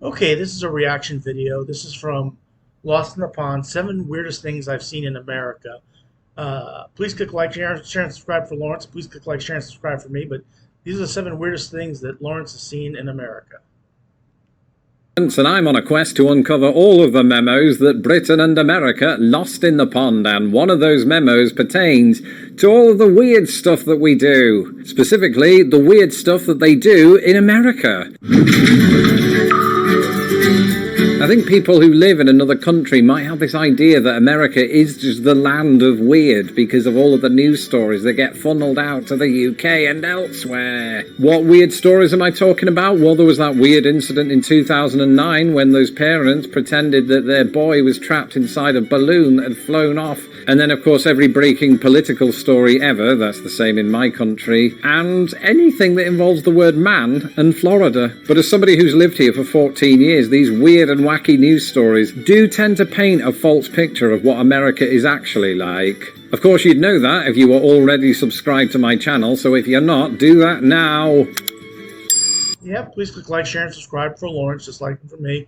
Okay, this is a reaction video. This is from Lost in the Pond, 7 weirdest things I've seen in America. Please click like, share, and subscribe for Lawrence. Please click like, share, and subscribe for me. But these are the 7 weirdest things that Lawrence has seen in America. And I'm on a quest to uncover all of the memos that Britain and America lost in the pond, and one of those memos pertains to all of the weird stuff that we do. Specifically, the weird stuff that they do in America. I think people who live in another country might have this idea that America is just the land of weird because of all of the news stories that get funneled out to the UK and elsewhere. What weird stories am I talking about? Well, there was that weird incident in 2009 when those parents pretended that their boy was trapped inside a balloon that had flown off. And then, of course, every breaking political story ever, that's the same in my country, and anything that involves the word man and Florida. But as somebody who's lived here for 14 years, these weird and wacky news stories do tend to paint a false picture of what America is actually like. Of course, you'd know that if you were already subscribed to my channel, so if you're not, do that now. Yeah, please click like, share, and subscribe for Lawrence, just like for me.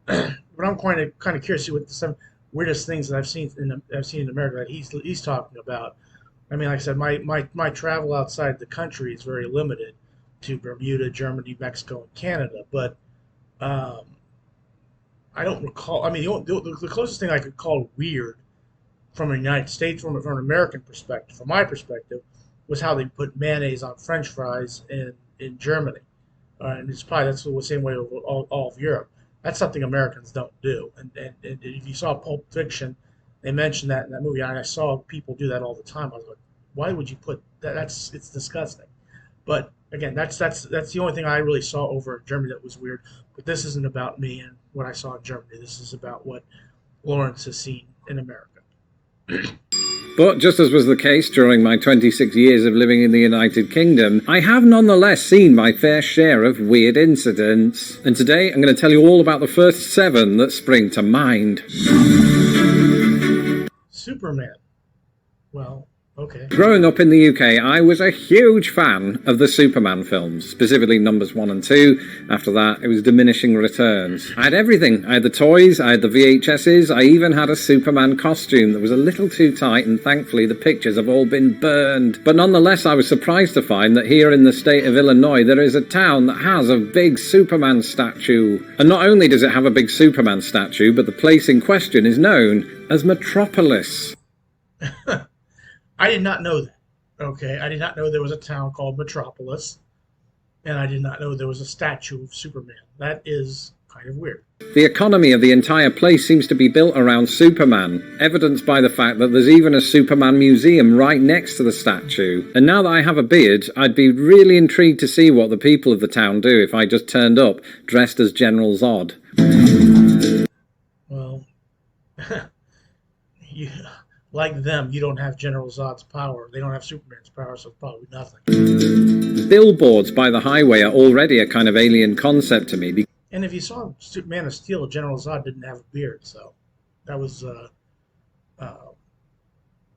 But I'm kind of curious to see what the 7 weirdest things that I've seen in America that he's talking about. I mean, like I said, my travel outside the country is very limited to Bermuda, Germany, Mexico, and Canada. But I don't recall. I mean, the closest thing I could call weird from the United States, from an American perspective, from my perspective, was how they put mayonnaise on French fries in Germany. And it's probably that's the same way over all of Europe. That's something Americans don't do. And if you saw Pulp Fiction, they mentioned that in that movie. And I saw people do that all the time. I was like, why would you put that? It's disgusting. But again, that's the only thing I really saw over in Germany that was weird. But this isn't about me and what I saw in Germany. This is about what Lawrence has seen in America. But just as was the case during my 26 years of living in the United Kingdom, I have nonetheless seen my fair share of weird incidents. And today I'm going to tell you all about the first 7 that spring to mind. Superman. Well, okay. Growing up in the UK, I was a huge fan of the Superman films, specifically numbers 1 and 2. After that, it was diminishing returns. I had everything. I had the toys, I had the VHSs, I even had a Superman costume that was a little too tight, and thankfully the pictures have all been burned. But nonetheless, I was surprised to find that here in the state of Illinois, there is a town that has a big Superman statue. And not only does it have a big Superman statue, but the place in question is known as Metropolis. I did not know that. Okay, I did not know there was a town called Metropolis, and I did not know there was a statue of Superman. That is kind of weird. The economy of the entire place seems to be built around Superman, evidenced by the fact that there's even a Superman museum right next to the statue. And now that I have a beard, I'd be really intrigued to see what the people of the town do if I just turned up dressed as General Zod. Well, you, like them, you don't have General Zod's power. They don't have Superman's power, so it's probably nothing. Billboards by the highway are already a kind of alien concept to me. And if you saw Man of Steel, General Zod didn't have a beard, so that was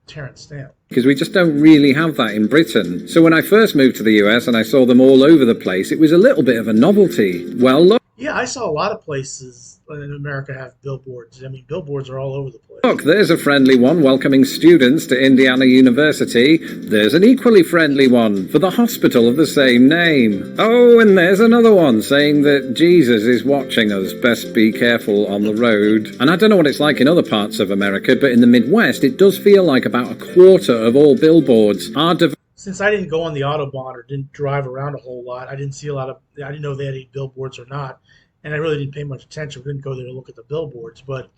Terrence Stamp. Because we just don't really have that in Britain. So when I first moved to the US and I saw them all over the place, it was a little bit of a novelty. Well, look. Yeah, I saw a lot of places in America have billboards. I mean, billboards are all over the place. Look, there's a friendly one welcoming students to Indiana University. There's an equally friendly one for the hospital of the same name. Oh, and there's another one saying that Jesus is watching us. Best be careful on the road. And I don't know what it's like in other parts of America, but in the Midwest, it does feel like about a quarter of all billboards are Since I didn't go on the Autobahn or didn't drive around a whole lot, I didn't see a lot of. I didn't know they had any billboards or not, and I really didn't pay much attention. We didn't go there to look at the billboards, but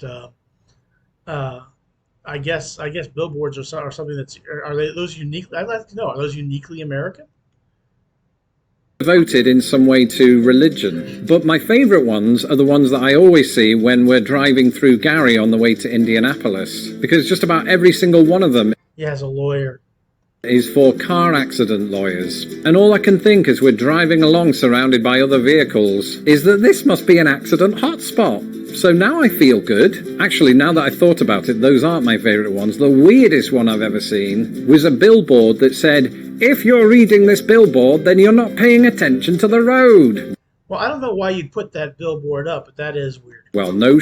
I guess billboards are something that's are they those unique? I'd like to know, are those uniquely American? Devoted in some way to religion. But my favourite ones are the ones that I always see when we're driving through Gary on the way to Indianapolis, because just about every single one of them As a lawyer is for car accident lawyers. And all I can think as we're driving along surrounded by other vehicles is that this must be an accident hotspot. So now I feel good. Actually, now that I thought about it, those aren't my favourite ones. The weirdest one I've ever seen was a billboard that said, "If you're reading this billboard, then you're not paying attention to the road." Well, I don't know why you'd put that billboard up, but that is weird. Well, no.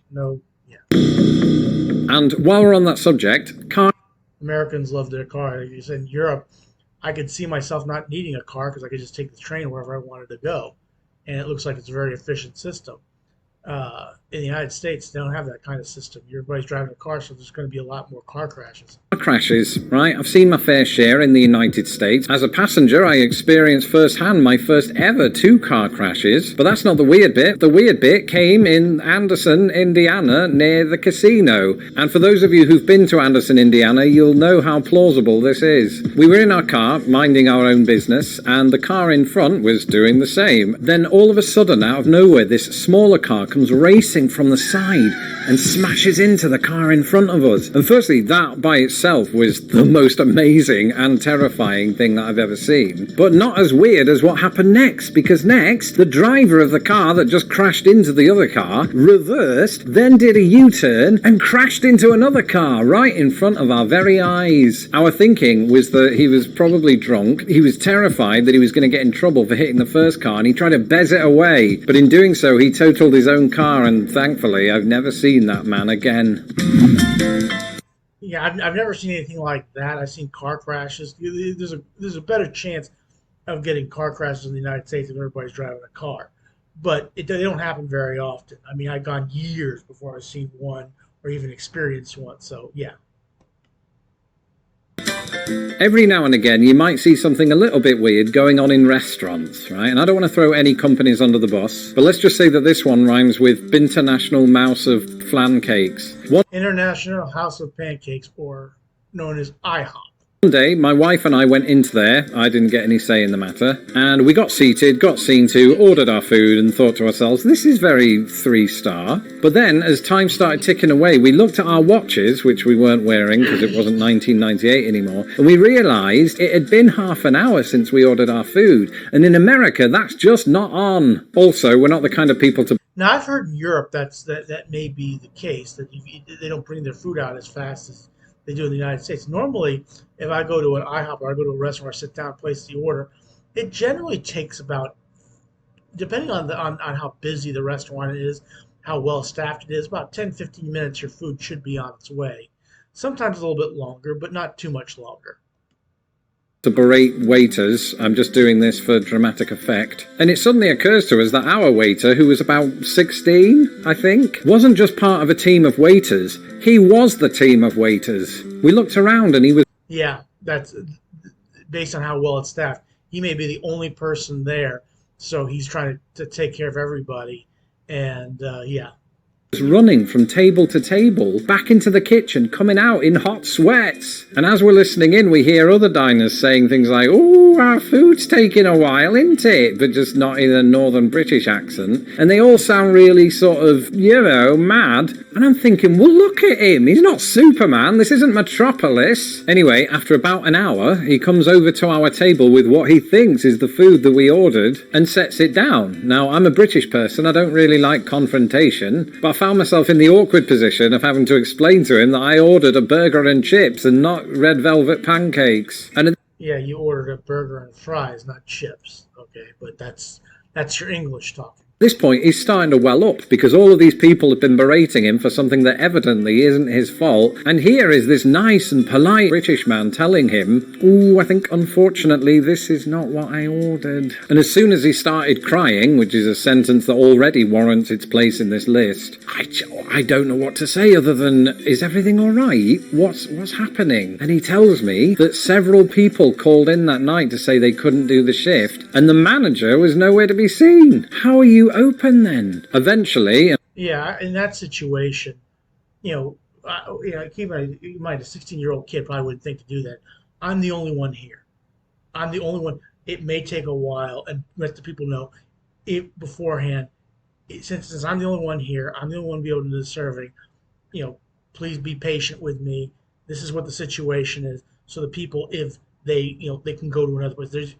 No, yeah. And while we're on that subject, car Americans love their car. Like you said, in Europe, I could see myself not needing a car because I could just take the train wherever I wanted to go, and it looks like it's a very efficient system. In the United States, they don't have that kind of system. Everybody's driving a car, so there's going to be a lot more car crashes. crashes, right? I've seen my fair share in the United States. As a passenger, I experienced firsthand my first ever 2-car crashes. But that's not the weird bit. The weird bit came in Anderson, Indiana, near the casino. And for those of you who've been to Anderson, Indiana, you'll know how plausible this is. We were in our car, minding our own business, and the car in front was doing the same. Then all of a sudden, out of nowhere, this smaller car comes racing from the side and smashes into the car in front of us. And firstly, that by itself was the most amazing and terrifying thing that I've ever seen. But not as weird as what happened next, because next, the driver of the car that just crashed into the other car reversed, then did a U-turn and crashed into another car right in front of our very eyes. Our thinking was that he was probably drunk. He was terrified that he was going to get in trouble for hitting the first car, and he tried to bez it away. But in doing so, he totaled his own car, and thankfully, I've never seen that man again. Yeah, I've never seen anything like that. I've seen car crashes. There's a better chance of getting car crashes in the United States if everybody's driving a car, but they don't happen very often. I mean, I've gone years before I've seen one or even experienced one. So yeah. Every now and again, you might see something a little bit weird going on in restaurants, right? And I don't want to throw any companies under the bus, but let's just say that this one rhymes with International Mouse of Flan Cakes. International House of Pancakes, or known as IHOP. One day, my wife and I went into there. I didn't get any say in the matter. And we got seated, got seen to, ordered our food, and thought to ourselves, this is very 3-star. But then, as time started ticking away, we looked at our watches, which we weren't wearing because it wasn't 1998 anymore, and we realised it had been half an hour since we ordered our food. And in America, that's just not on. Also, we're not the kind of people to... Now, I've heard in Europe that may be the case, that they don't bring their food out as fast as they do in the United States. Normally, if I go to an IHOP or I go to a restaurant or sit down and place the order, it generally takes about, depending on how busy the restaurant is, how well staffed it is, about 10-15 minutes your food should be on its way. Sometimes a little bit longer, but not too much longer. To berate waiters. I'm just doing this for dramatic effect. And it suddenly occurs to us that our waiter, who was about 16, I think, wasn't just part of a team of waiters. He was the team of waiters. We looked around and he was... Yeah, that's based on how well it's staffed. He may be the only person there, so he's trying to take care of everybody. And yeah. running from table to table, back into the kitchen, coming out in hot sweats. And as we're listening in, we hear other diners saying things like, "Oh, our food's taking a while, isn't it?" But just not in a northern British accent. And they all sound really sort of, mad. And I'm thinking, well, look at him. He's not Superman. This isn't Metropolis. Anyway, after about an hour, he comes over to our table with what he thinks is the food that we ordered and sets it down. Now, I'm a British person. I don't really like confrontation, but I found myself in the awkward position of having to explain to him that I ordered a burger and chips and not red velvet pancakes. And yeah, you ordered a burger and fries, not chips. Okay, but that's your English talking. at this point, he's starting to well up because all of these people have been berating him for something that evidently isn't his fault. And here is this nice and polite British man telling him, "Ooh, I think unfortunately this is not what I ordered." And as soon as he started crying, which is a sentence that already warrants its place in this list, I don't know what to say other than, "Is everything all right? What's happening?" And he tells me that several people called in that night to say they couldn't do the shift, and the manager was nowhere to be seen. How are you open then? Eventually... Yeah, in that situation, keep in mind a 16-year-old kid probably wouldn't think to do that. I'm the only one here. I'm the only one. It may take a while, and let the people know it beforehand. Since I'm the only one here, I'm the only one to be able to do the serving. Please be patient with me. This is what the situation is. So the people, if they can go to another place.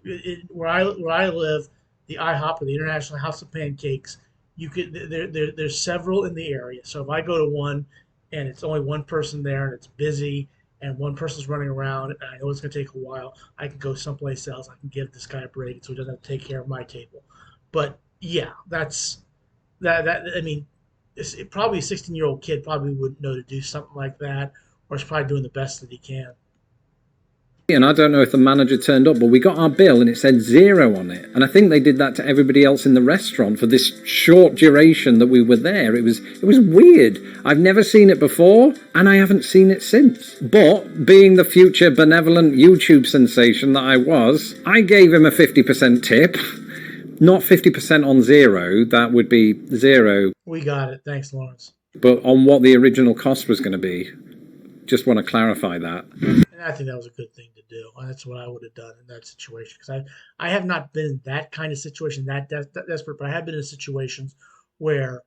Where I live, the IHOP, or the International House of Pancakes, there's several in the area. So if I go to one and it's only one person there and it's busy and one person's running around, and I know it's going to take a while, I can go someplace else. I can give this guy a break so he doesn't have to take care of my table. But yeah, that's that. I mean, probably a 16-year-old kid probably wouldn't know to do something like that, or is probably doing the best that he can. And I don't know if the manager turned up, but we got our bill and it said 0 on it. And I think they did that to everybody else in the restaurant for this short duration that we were there. It was weird. I've never seen it before, and I haven't seen it since. But being the future benevolent YouTube sensation that I was, I gave him a 50% tip. Not 50% on 0, that would be 0. We got it. Thanks, Lawrence. But on what the original cost was going to be. Just want to clarify that. And I think that was a good thing to do. And that's what I would have done in that situation. Because I have not been in that kind of situation, that desperate, but I have been in situations where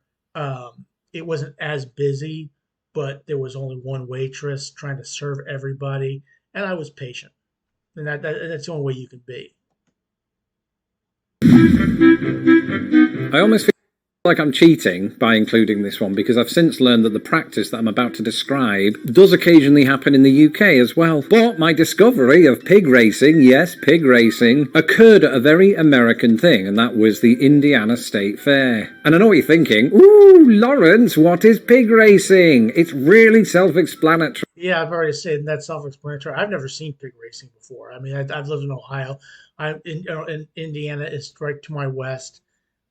it wasn't as busy, but there was only one waitress trying to serve everybody, and I was patient. And that's the only way you can be. I almost feel like I'm cheating by including this one because I've since learned that the practice that I'm about to describe does occasionally happen in the UK as well. But my discovery of pig racing, yes, pig racing, occurred at a very American thing, and that was the Indiana State Fair. And I know what you're thinking, ooh, Lawrence, what is pig racing? It's really self-explanatory. Yeah, I've already said that's self-explanatory. I've never seen pig racing before. I mean, I've lived in Ohio. In Indiana. It's right to my west.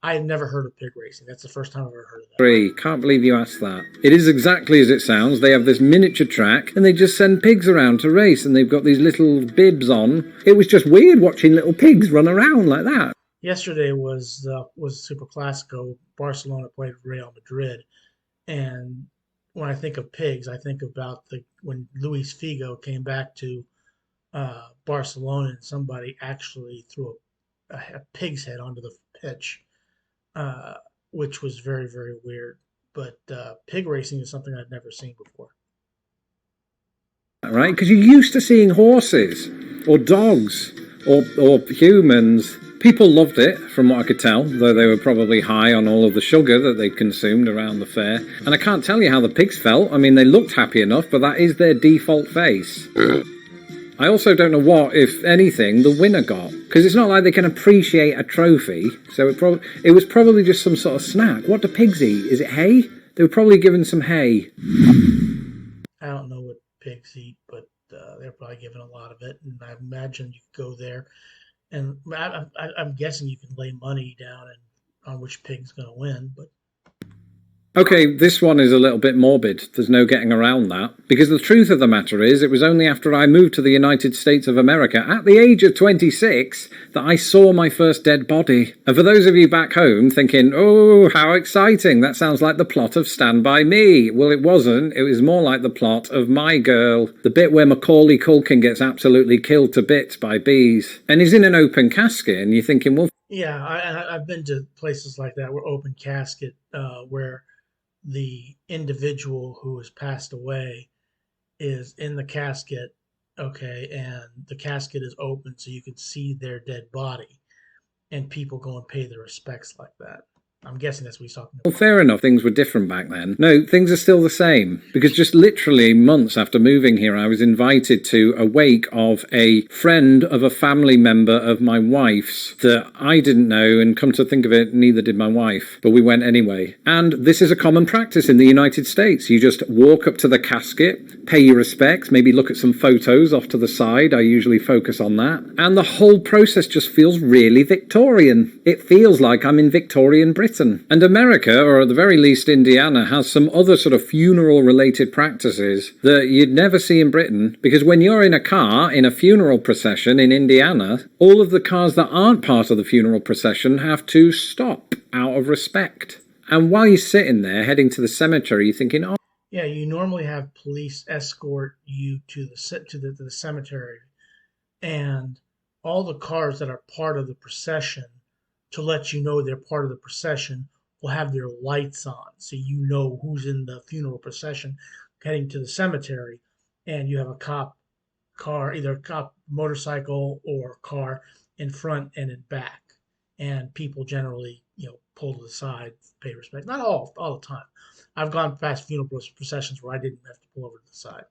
I've never heard of pig racing. That's the first time I've ever heard of that. Can't believe you asked that. It is exactly as it sounds. They have this miniature track and they just send pigs around to race, and they've got these little bibs on. It was just weird watching little pigs run around like that. Yesterday was Super Clasico. Barcelona played Real Madrid, and when I think of pigs, I think about when Luis Figo came back to Barcelona and somebody actually threw a pig's head onto the pitch, uh, which was very, very weird. But pig racing is something I've never seen before. Right? Because you're used to seeing horses or dogs or humans. People loved it, from what I could tell, though they were probably high on all of the sugar that they consumed around the fair. And I can't tell you how the pigs felt. I mean, they looked happy enough, but that is their default face. I also don't know what, if anything, the winner got. Because it's not like they can appreciate a trophy. So it was probably just some sort of snack. What do pigs eat? Is it hay? They were probably given some hay. I don't know what pigs eat, but they're probably given a lot of it. And I imagine you could go there, and I'm guessing you can lay money down on which pig's going to win. But Okay, this one is a little bit morbid. There's no getting around that. Because the truth of the matter is, it was only after I moved to the United States of America at the age of 26 that I saw my first dead body. And for those of you back home thinking, oh, how exciting, that sounds like the plot of Stand By Me. Well, it wasn't. It was more like the plot of My Girl, the bit where Macaulay Culkin gets absolutely killed to bits by bees. And he's in an open casket, and you're thinking, well... Yeah, I've been to places like that where open casket, where the individual who has passed away is in the casket, okay, and the casket is open so you can see their dead body, and people go and pay their respects like that. I'm guessing that's what he's talking about. Well, fair enough. Things were different back then. No, things are still the same. Because just literally months after moving here, I was invited to a wake of a friend of a family member of my wife's that I didn't know, and come to think of it, neither did my wife. But we went anyway. And this is a common practice in the United States. You just walk up to the casket, pay your respects, maybe look at some photos off to the side. I usually focus on that. And the whole process just feels really Victorian. It feels like I'm in Victorian Britain. And America, or at the very least Indiana, has some other sort of funeral-related practices that you'd never see in Britain, because when you're in a car in a funeral procession in Indiana, all of the cars that aren't part of the funeral procession have to stop out of respect. And while you're sitting there heading to the cemetery, you're thinking, oh... Yeah, you normally have police escort you to the cemetery, and all the cars that are part of the procession, to let you know they're part of the procession, will have their lights on, so you know who's in the funeral procession heading to the cemetery. And you have a cop car, either a cop motorcycle or car, in front and in back. And people generally, pull to the side, pay respect. Not all the time. I've gone past funeral processions where I didn't have to pull over to the side.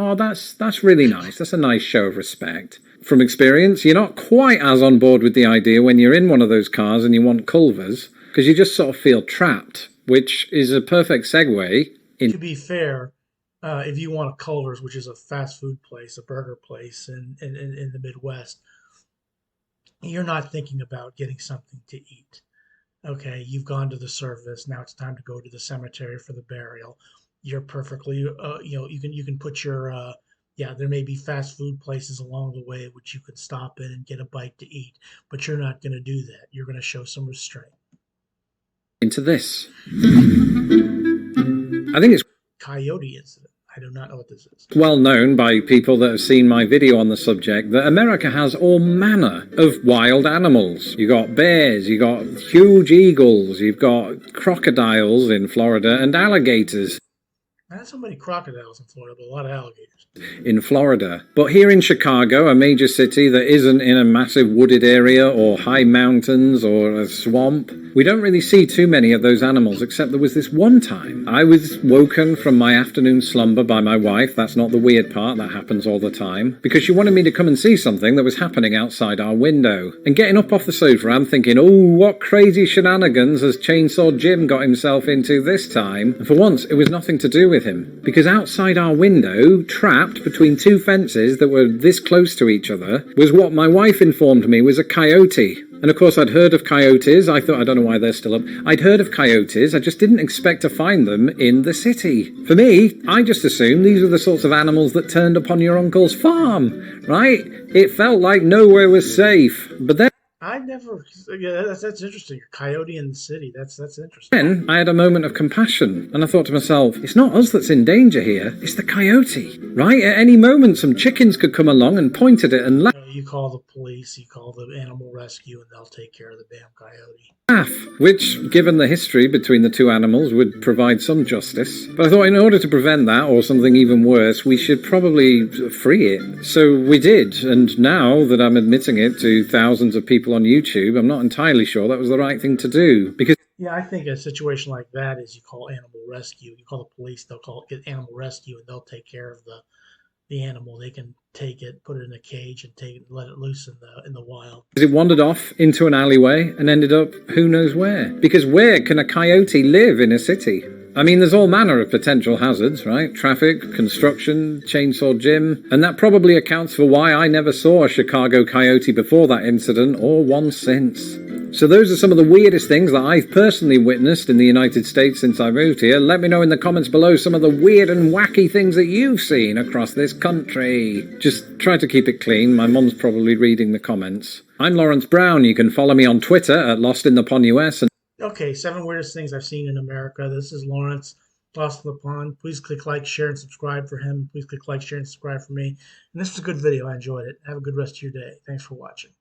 Oh, that's really nice. That's a nice show of respect. From experience, you're not quite as on board with the idea when you're in one of those cars and you want Culvers, because you just sort of feel trapped, which is a perfect segue. To be fair, if you want a Culver's, which is a fast food place, a burger place in the Midwest, you're not thinking about getting something to eat. Okay, you've gone to the service. Now it's time to go to the cemetery for the burial. You're perfectly, you can put your, yeah, there may be fast food places along the way which you could stop in and get a bite to eat, but you're not going to do that. You're going to show some restraint. Into this. I think it's Coyote incident. I do not know what this is. well known by people that have seen my video on the subject that America has all manner of wild animals. You got bears, you got huge eagles, you've got crocodiles in Florida and alligators Not so many crocodiles in Florida, but a lot of alligators. in Florida. But here in Chicago, a major city that isn't in a massive wooded area or high mountains or a swamp, we don't really see too many of those animals, except there was this one time I was woken from my afternoon slumber by my wife. That's not the weird part, that happens all the time, because she wanted me to come and see something that was happening outside our window. And getting up off the sofa, I'm thinking, oh, what crazy shenanigans has Chainsaw Jim got himself into this time? And for once, it was nothing to do with him, because outside our window, trapped between two fences that were this close to each other, was what my wife informed me was a coyote. And of course, I'd heard of coyotes. I don't know why they're still up. I'd heard of coyotes. I just didn't expect to find them in the city. For me, I just assumed these were the sorts of animals that turned up on your uncle's farm, right? It felt like nowhere was safe. But then Yeah, that's interesting. A coyote in the city. That's interesting. Then I had a moment of compassion, and I thought to myself, it's not us that's in danger here, it's the coyote, right? At any moment, some chickens could come along and point at it and You call the police, you call the animal rescue, and they'll take care of the damn coyote. laugh, which, given the history between the two animals, would provide some justice. But I thought in order to prevent that, or something even worse, we should probably free it. So we did, and now that I'm admitting it to thousands of people on YouTube, I'm not entirely sure that was the right thing to do, because Yeah, I think a situation like that is you call animal rescue. You call the police, they'll get animal rescue, and they'll take care of the animal. They can take it, put it in a cage, and let it loose in the wild. it wandered off into an alleyway and ended up who knows where. Because where can a coyote live in a city? I mean, there's all manner of potential hazards, right? Traffic, construction, Chainsaw Jim, and that probably accounts for why I never saw a Chicago coyote before that incident, or one since. So those are some of the weirdest things that I've personally witnessed in the United States since I moved here. Let me know in the comments below some of the weird and wacky things that you've seen across this country. Just try to keep it clean. My mum's probably reading the comments. I'm Lawrence Brown. You can follow me on Twitter at LostInThePondUS. Okay, 7 weirdest things I've seen in America. This is Lawrence, Lost in the Pond. Please click like, share, and subscribe for him. Please click like, share, and subscribe for me. And this was a good video. I enjoyed it. Have a good rest of your day. Thanks for watching.